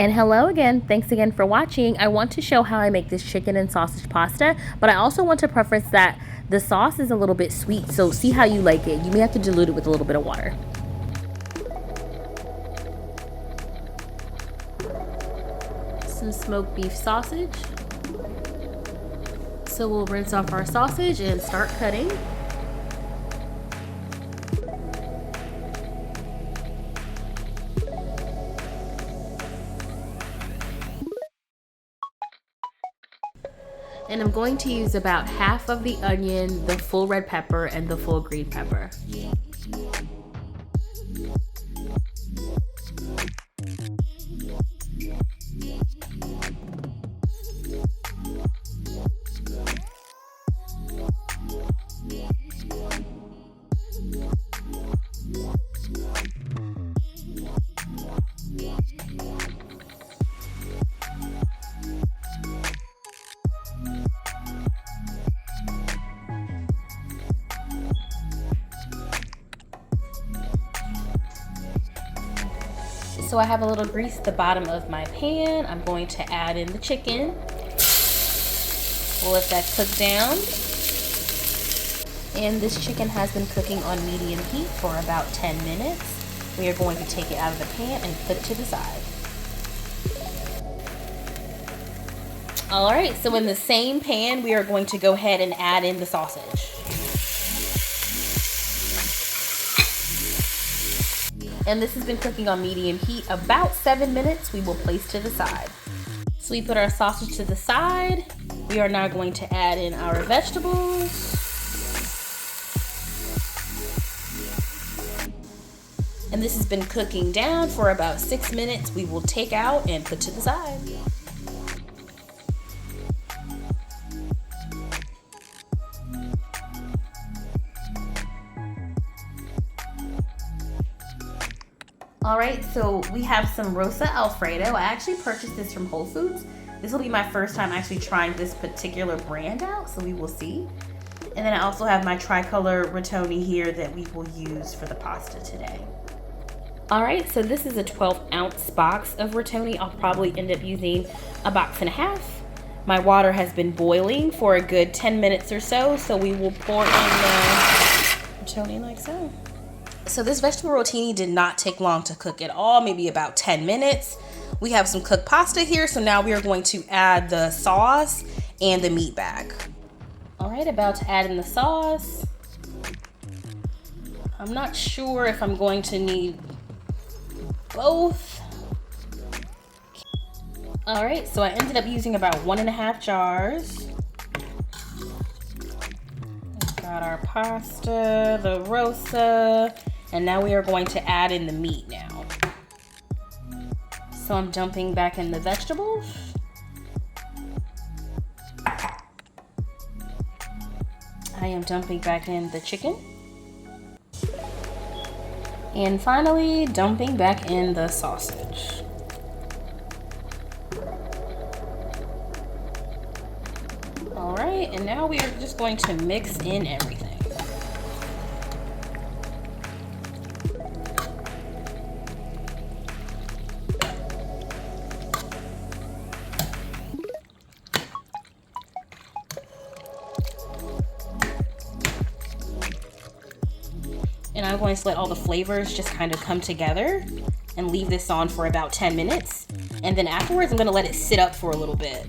And hello again, thanks again for watching. I want to show how I make this chicken and sausage pasta, but I also want to preface that the sauce is a little bit sweet, so see how you like it. You may have to dilute it with a little bit of water. Some smoked beef sausage. So we'll rinse off our sausage and start cutting. And I'm going to use about half of the onion, the full red pepper, and the full green pepper. So I have a little grease at the bottom of my pan. I'm going to add in the chicken. We'll let that cook down. And this chicken has been cooking on medium heat for about 10 minutes. We are going to take it out of the pan and put it to the side. All right, so in the same pan, we are going to go ahead and add in the sausage. And this has been cooking on medium heat about 7 minutes. We will place to the side. So we put our sausage to the side. We are now going to add in our vegetables. And this has been cooking down for about 6 minutes. We will take out and put to the side. All right, so we have some Rosa Alfredo. I actually purchased this from Whole Foods. This will be my first time actually trying this particular brand out, so we will see. And then I also have my tricolor rotoni here that we will use for the pasta today. All right, so this is a 12-ounce box of rotoni. I'll probably end up using a box and a half. My water has been boiling for a good 10 minutes or so, so we will pour in the rotoni like so. So this vegetable rotini did not take long to cook at all, maybe about 10 minutes. We have some cooked pasta here, so now we are going to add the sauce and the meat bag. All right, about to add in the sauce. I'm not sure if I'm going to need both. All right, so I ended up using about 1.5 jars. Got our pasta, the Rosa, and now we are going to add in the meat now. So I'm dumping back in the vegetables. I am dumping back in the chicken. And finally, dumping back in the sausage. All right, and now we are just going to mix in everything. And I'm going to let all the flavors just kind of come together and leave this on for about 10 minutes. And then afterwards, I'm going to let it sit up for a little bit.